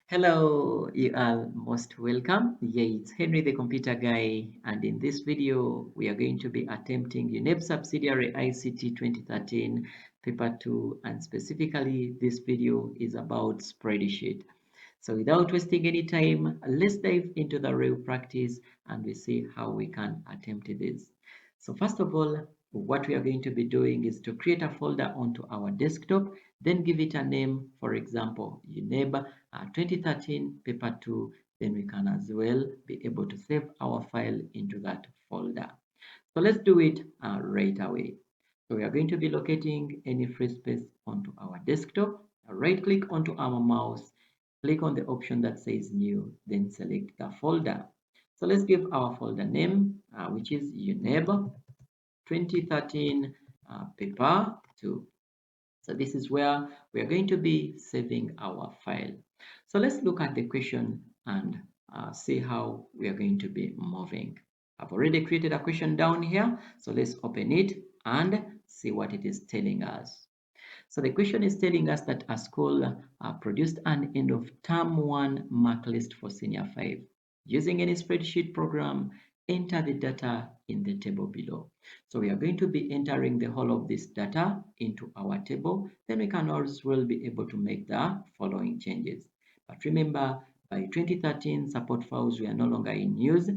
Hello, you are most welcome. Yeah, it's Henry the computer guy, and in this video, we are going to be attempting UNEB subsidiary ICT 2013 paper 2, and specifically, this video is about spreadsheet. So, without wasting any time, let's dive into the real practice and we see how we can attempt this. So, first of all, what we are going to be doing is to create a folder onto our desktop, then give it a name, for example, UNEB 2013 paper 2, then we can as well be able to save our file into that folder. So let's do it right away. So we are going to be locating any free space onto our desktop, right click onto our mouse, click on the option that says new, then select the folder. So let's give our folder name, which is UNEB 2013 paper 2. So this is where we are going to be saving our file. So let's look at the question and see how we are going to be moving. I've already created a question down here. So let's open it and see what it is telling us. So the question is telling us that a school produced an end of term 1 mark list for senior 5. Using any spreadsheet program, enter the data in the table below. So we are going to be entering the whole of this data into our table. Then we can as well be able to make the following changes. But remember, by 2013, support files were no longer in use.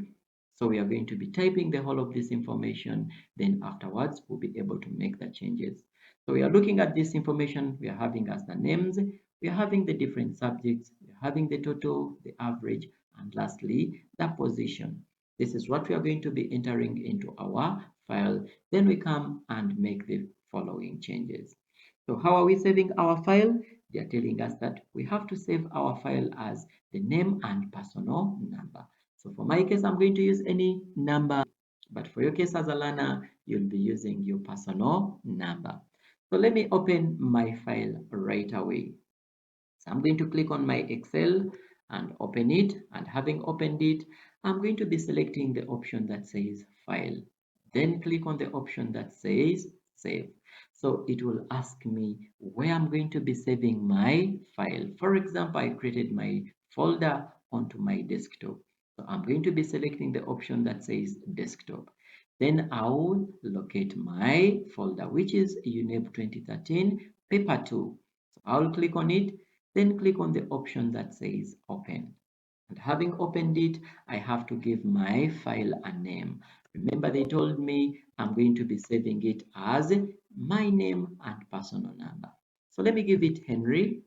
So we are going to be typing the whole of this information. Then afterwards, we'll be able to make the changes. So we are looking at this information. We are having as the names. We are having the different subjects. We are having the total, the average, and lastly, the position. This is what we are going to be entering into our file. Then we come and make the following changes. So how are we saving our file? They are telling us that we have to save our file as the name and personal number. So for my case, I'm going to use any number, but for your case as a learner, you'll be using your personal number. So let me open my file right away. So I'm going to click on my Excel and open it. And having opened it, I'm going to be selecting the option that says File. Then click on the option that says Save. So it will ask me where I'm going to be saving my file. For example, I created my folder onto my desktop. So I'm going to be selecting the option that says Desktop. Then I will locate my folder, which is UNEB 2013 paper 2. So I'll click on it, then click on the option that says Open. And having opened it, I have to give my file a name. Remember, they told me I'm going to be saving it as my name and personal number. So let me give it Henry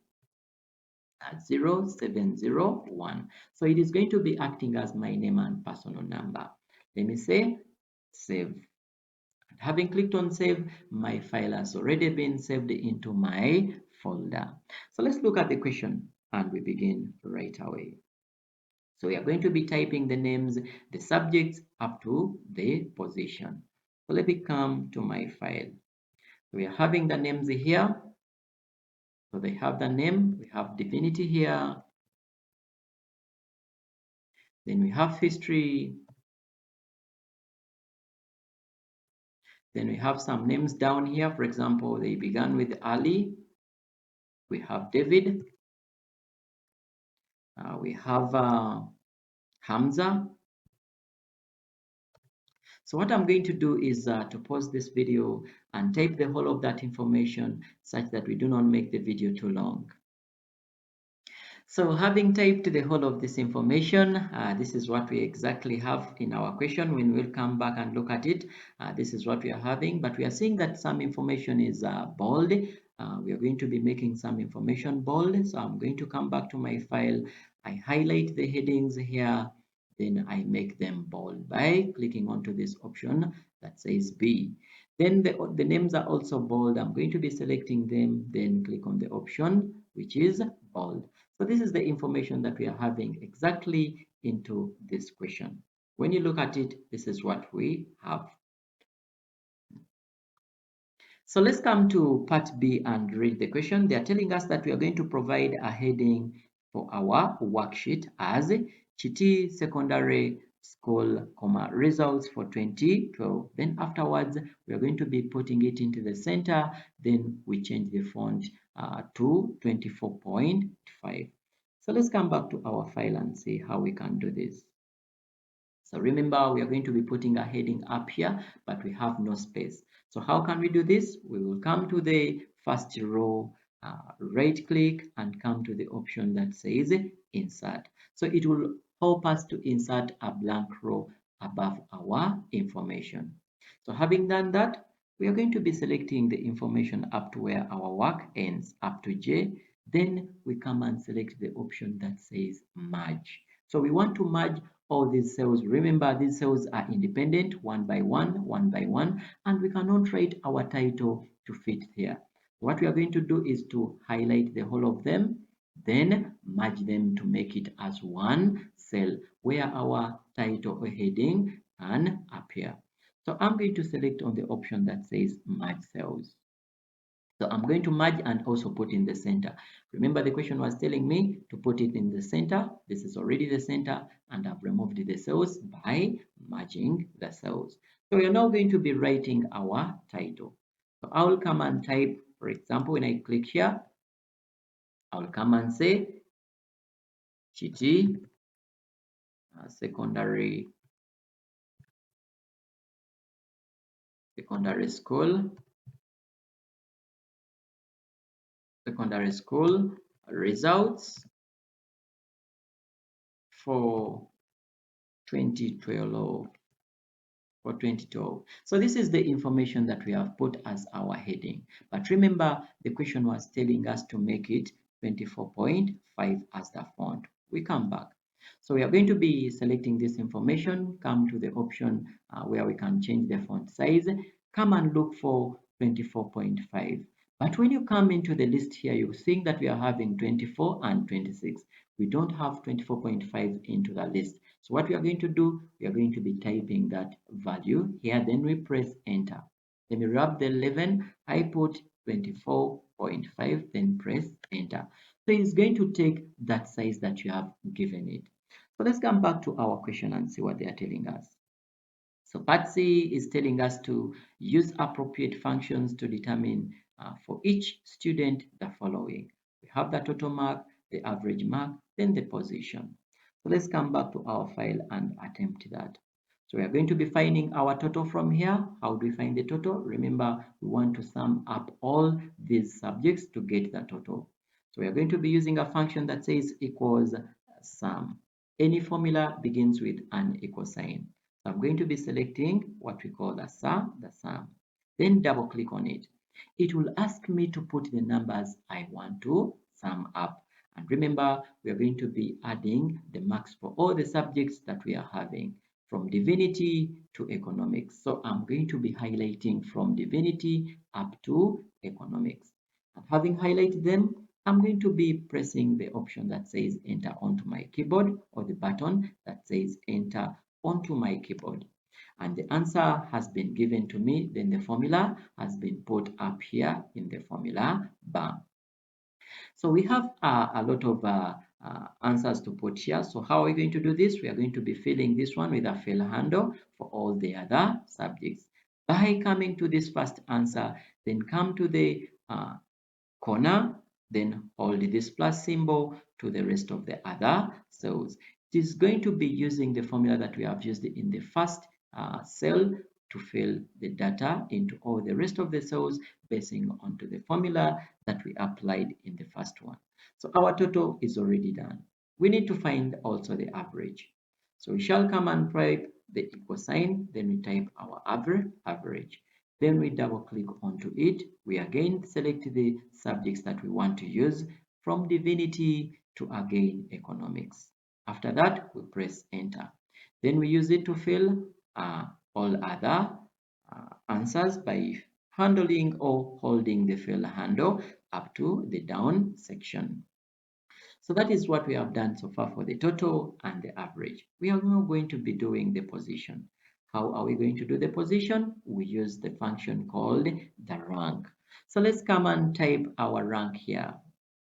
at 0701. So it is going to be acting as my name and personal number. Let me say save. And having clicked on save, my file has already been saved into my folder. So let's look at the question and we begin right away. So we are going to be typing the names, the subjects up to the position. So let me come to my file. We are having the names here. So they have the name, we have divinity here. Then we have history. Then we have some names down here. For example, they began with Ali. We have David. We have Hamza. So what I'm going to do is to pause this video and type the whole of that information such that we do not make the video too long. So having typed the whole of this information, this is what we exactly have in our question. When we'll come back and look at it, this is what we are having, but we are seeing that some information is bold. We are going to be making some information bold. So I'm going to come back to my file. I highlight the headings here, then I make them bold by clicking onto this option that says B. Then the names are also bold. I'm going to be selecting them, then click on the option which is bold. So this is the information that we are having exactly into this question. When you look at it, this is what we have. So let's come to part B and read the question. They are telling us that we are going to provide a heading for our worksheet as Chiti Secondary School, results for 2012. Then afterwards, we are going to be putting it into the center. Then we change the font to 24.5. So let's come back to our file and see how we can do this. So remember, we are going to be putting a heading up here, but we have no space. So how can we do this? We will come to the first row, right click and come to the option that says insert. So it will help us to insert a blank row above our information. So having done that, we are going to be selecting the information up to where our work ends, up to J. Then we come and select the option that says merge. So we want to merge all these cells. Remember, these cells are independent, one by one, and we cannot write our title to fit here. What we are going to do is to highlight the whole of them, then merge them to make it as one cell where our title or heading can appear. So I'm going to select on the option that says merge cells. So I'm going to merge and also put in the center. Remember, the question was telling me to put it in the center. This is already the center, and I've removed the cells by merging the cells. So we are now going to be writing our title. So I will come and type, for example, when I click here, I'll come and say GT secondary school results for 2012 for 2012. So this is the information that we have put as our heading. But remember, the question was telling us to make it 24.5 as the font. We come back. So we are going to be selecting this information, come to the option where we can change the font size, come and look for 24.5. But when you come into the list here, you see that we are having 24 and 26. We don't have 24.5 into the list. So what we are going to do, we are going to be typing that value here, then we press enter. Let me rub the 11, I put 24.5, then press enter. So it's going to take that size that you have given it. So let's come back to our question and see what they are telling us. So part C is telling us to use appropriate functions to determine for each student the following. We have the total mark, the average mark, then the position. So let's come back to our file and attempt that. So we are going to be finding our total from here. How do we find the total? Remember, we want to sum up all these subjects to get the total. So we are going to be using a function that says equals sum. Any formula begins with an equal sign. So I'm going to be selecting what we call the sum. Then double click on it. It will ask me to put the numbers I want to sum up. And remember, we are going to be adding the marks for all the subjects that we are having, from divinity to economics. So I'm going to be highlighting from divinity up to economics. And having highlighted them, I'm going to be pressing the option that says enter onto my keyboard, or the button that says enter onto my keyboard. And the answer has been given to me, then the formula has been put up here in the formula bar. So we have a lot of answers to put here. So how are we going to do this? We are going to be filling this one with a fill handle for all the other subjects. By coming to this first answer, then come to the corner, then hold this plus symbol to the rest of the other cells. It is going to be using the formula that we have used in the first cell to fill the data into all the rest of the cells basing onto the formula that we applied in the first one. So our total is already done. We need to find also the average. So we shall come and type the equal sign, then we type our average. Then we double click onto it. We again select the subjects that we want to use, from divinity to again economics. After that, we press enter. Then we use it to fill all other answers by handling or holding the fill handle up to the down section. So that is what we have done so far for the total and the average. We are now going to be doing the position. How are we going to do the position? We use the function called the rank. So let's come and type our rank here.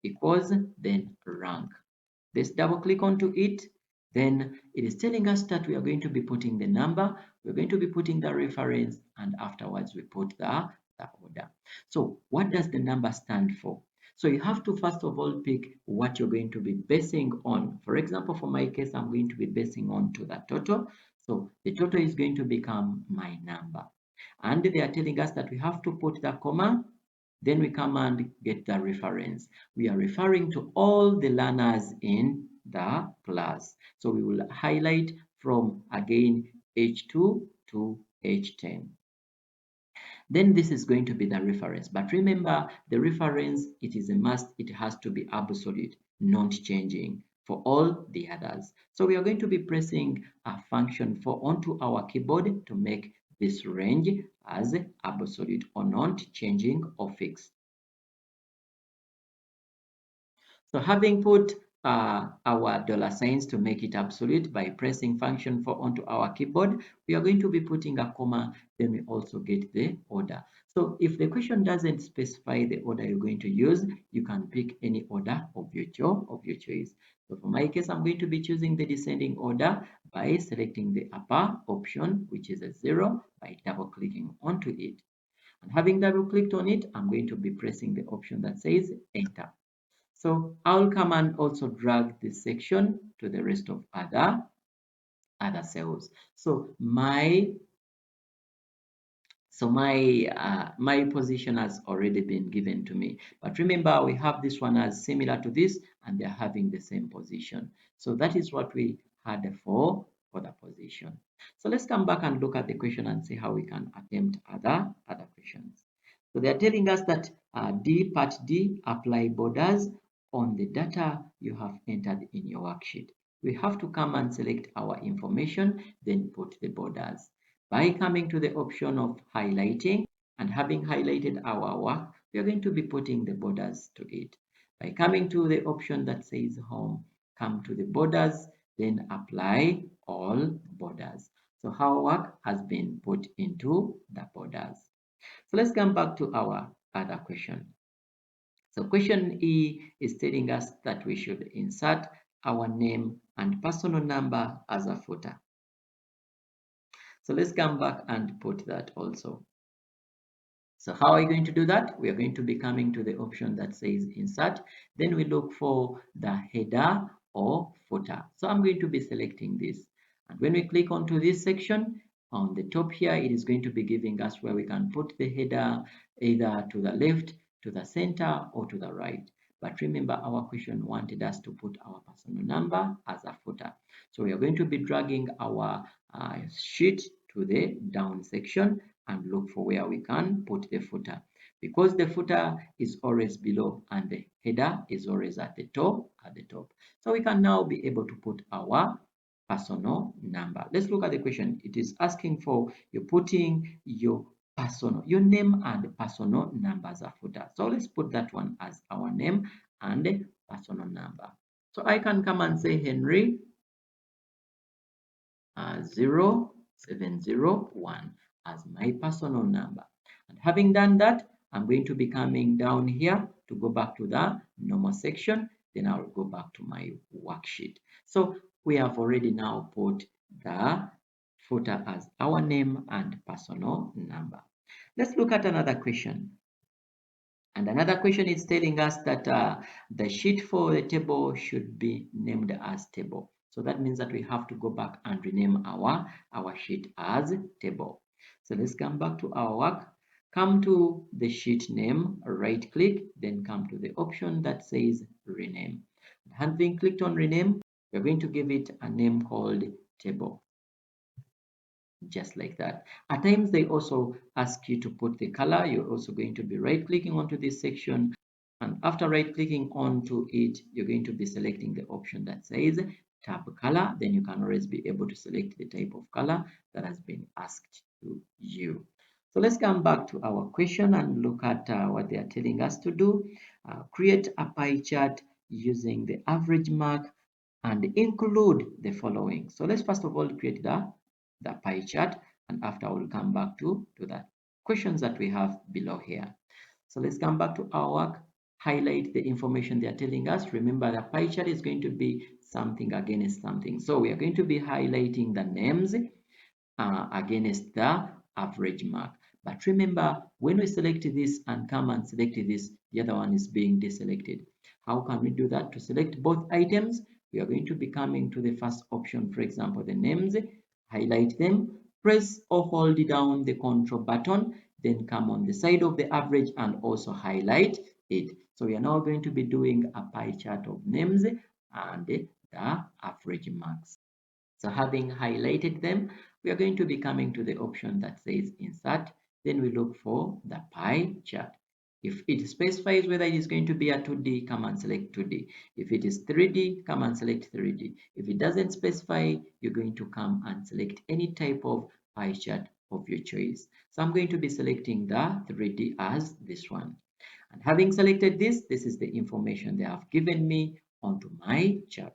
Equals, then rank. Let's double click onto it. Then it is telling us that we are going to be putting the number, we're going to be putting the reference, and afterwards we put the order. So what does the number stand for? So you have to first of all pick what you're going to be basing on. For example, for my case, I'm going to be basing on to the total. So the total is going to become my number. And they are telling us that we have to put the comma, then we come and get the reference. We are referring to all the learners in the class. So we will highlight from again H2 to H10. Then this is going to be the reference. But remember, the reference, it is a must. It has to be absolute, not changing for all the others. So we are going to be pressing a function for onto our keyboard to make this range as absolute or not changing or fixed. So having put our dollar signs to make it absolute by pressing function for onto our keyboard, we are going to be putting a comma, then we also get the order. So if the question doesn't specify the order you're going to use, you can pick any order of your choice. So for my case, I'm going to be choosing the descending order by selecting the upper option, which is a 0, by double clicking onto it. And having double clicked on it, I'm going to be pressing the option that says enter. So I'll come and also drag this section to the rest of other cells. So my position has already been given to me. But remember, we have this one as similar to this, and they're having the same position. So that is what we had for the position. So let's come back and look at the question and see how we can attempt other questions. So they are telling us that part D, apply borders on the data you have entered in your worksheet. We have to come and select our information, then put the borders. By coming to the option of highlighting and having highlighted our work, we are going to be putting the borders to it. By coming to the option that says home, come to the borders, then apply all borders. So our work has been put into the borders. So let's come back to our other question. So question E is telling us that we should insert our name and personal number as a footer. So let's come back and put that also. So how are you going to do that? We are going to be coming to the option that says insert. Then we look for the header or footer. So I'm going to be selecting this. And when we click onto this section, on the top here, it is going to be giving us where we can put the header either to the left, to the center, or to the right. But remember, our question wanted us to put our personal number as a footer. So we are going to be dragging our sheet to the down section and look for where we can put the footer, because the footer is always below and the header is always at the top. So we can now be able to put our personal number. Let's look at the question. It is asking for you putting your name and personal number as a footer. So let's put that one as our name and personal number. So I can come and say Henry 0701 as my personal number. And having done that, I'm going to be coming down here to go back to the normal section. Then I'll go back to my worksheet. So we have already now put the footer as our name and personal number. Let's look at another question. And another question is telling us that the sheet for the table should be named as table. So that means that we have to go back and rename our sheet as table. So let's come back to our work. Come to the sheet name, right click, then come to the option that says rename. Having clicked on rename, we're going to give it a name called table. Just like that. At times they also ask you to put the color. You're also going to be right clicking onto this section, and after right clicking onto it, you're going to be selecting the option that says tab color. Then you can always be able to select the type of color that has been asked to you. So let's come back to our question and look at what they are telling us to do. Create a pie chart using the average mark and include the following. So let's first of all create the pie chart, and after we'll come back to the questions that we have below here. So let's come back to our work, highlight the information they are telling us. Remember, the pie chart is going to be something against something. So we are going to be highlighting the names against the average mark. But remember, when we select this and come and select this, the other one is being deselected. How can we do that? To select both items, we are going to be coming to the first option, for example, the names, highlight them, press or hold down the control button, then come on the side of the average and also highlight it. So we are now going to be doing a pie chart of names and the average marks. So having highlighted them, we are going to be coming to the option that says insert. Then we look for the pie chart. If it specifies whether it is going to be a 2D, come and select 2D. If it is 3D, come and select 3D. If it doesn't specify, you're going to come and select any type of pie chart of your choice. So I'm going to be selecting the 3D as this one. And having selected this is the information they have given me onto my chart.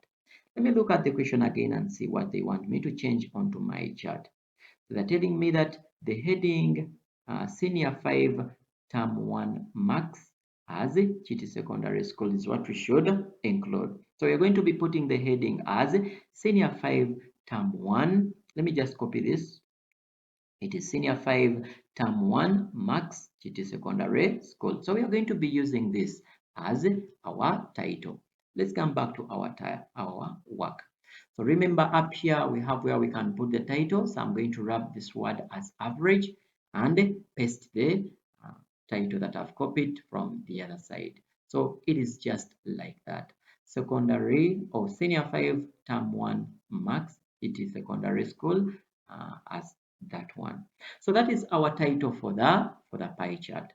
Let me look at the question again and see what they want me to change onto my chart. So they're telling me that the heading Senior 5 Term 1 Max as GT Secondary School is what we should include. So we're going to be putting the heading as Senior 5 Term 1. Let me just copy this. It is Senior 5 Term 1 Max GT Secondary School. So we are going to be using this as our title. Let's come back to our work. So remember up here we have where we can put the title. So I'm going to wrap this word as average and paste the title that I've copied from the other side. So it is just like that. Secondary or Senior 5 Term 1 Max GT Secondary School as that one. So that is our title for the pie chart.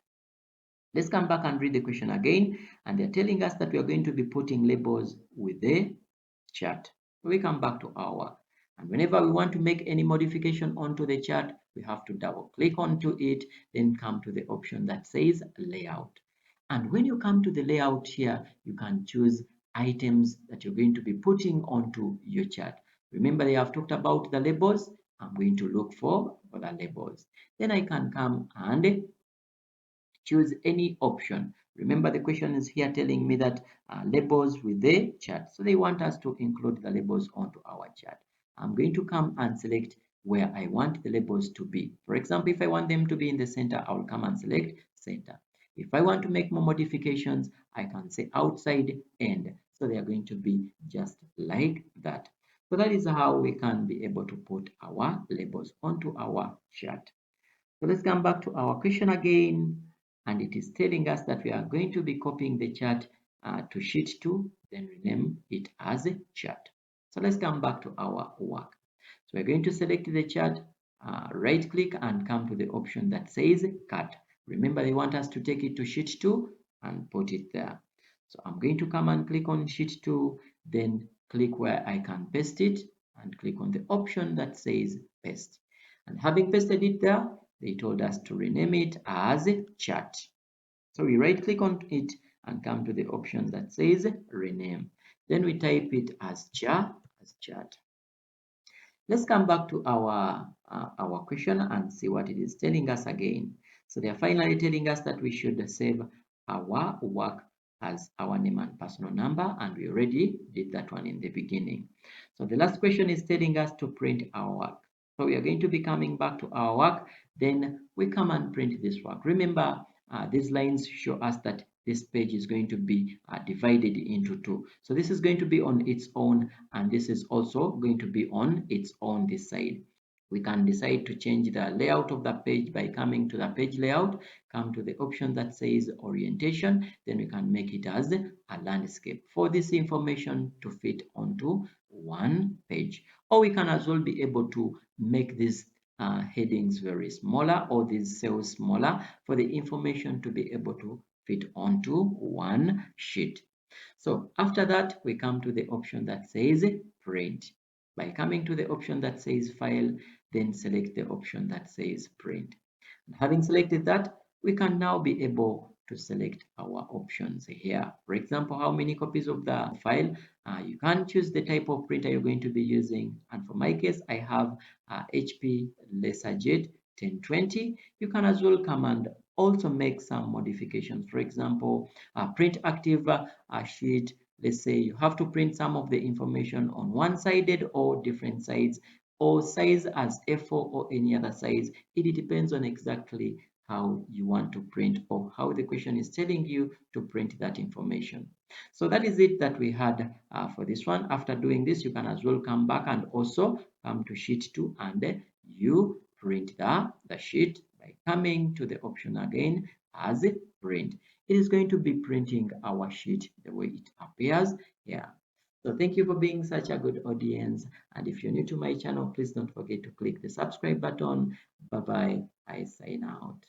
Let's come back and read the question again, and they're telling us that we are going to be putting labels with the chart. We come back to our work, and whenever we want to make any modification onto the chart, we have to double click onto it, then come to the option that says layout. And when you come to the layout here, you can choose items that you're going to be putting onto your chart. Remember, they have talked about the labels. I'm going to look for the labels. Then I can come and choose any option. Remember, the question is here telling me that labels with the chart. So they want us to include the labels onto our chart. I'm going to come and select where I want the labels to be. For example, if I want them to be in the center, I'll come and select center. If I want to make more modifications, I can say outside end. So they are going to be just like that. So that is how we can be able to put our labels onto our chart. So let's come back to our question again. And it is telling us that we are going to be copying the chart to sheet 2, then rename it as a chart. So let's come back to our work. So we're going to select the chart, right click and come to the option that says cut. Remember, they want us to take it to sheet 2 and put it there. So I'm going to come and click on sheet 2, then click where I can paste it and click on the option that says paste. And having pasted it there, they told us to rename it as chart. So we right click on it and come to the option that says rename. Then we type it as chart. Let's come back to our question and see what it is telling us again. So they are finally telling us that we should save our work as our name and personal number, and we already did that one in the beginning. So the last question is telling us to print our work. So we are going to be coming back to our work, then we come and print this work. Remember, these lines show us that this page is going to be divided into two. So this is going to be on its own, and this is also going to be on its own this side. We can decide to change the layout of the page by coming to the page layout, come to the option that says orientation, then we can make it as a landscape for this information to fit onto one page. Or we can as well be able to make these headings very smaller or these cells smaller for the information to be able to fit onto one sheet. So after that, we come to the option that says print. By coming to the option that says file, then select the option that says print. And having selected that, we can now be able to select our options here. For example, how many copies of the file? You can choose the type of printer you're going to be using. And for my case, I have HP LaserJet 1020. You can as well come and also make some modifications. For example, print active sheet. Let's say you have to print some of the information on one-sided or different sides, or size as A4 or any other size. It depends on exactly how you want to print or how the question is telling you to print that information. So that is it that we had for this one. After doing this, you can as well come back and also come to sheet 2 and you print the sheet by coming to the option again as print. It is going to be printing our sheet the way it appears here. So thank you for being such a good audience. And if you're new to my channel, please don't forget to click the subscribe button. Bye bye. I sign out.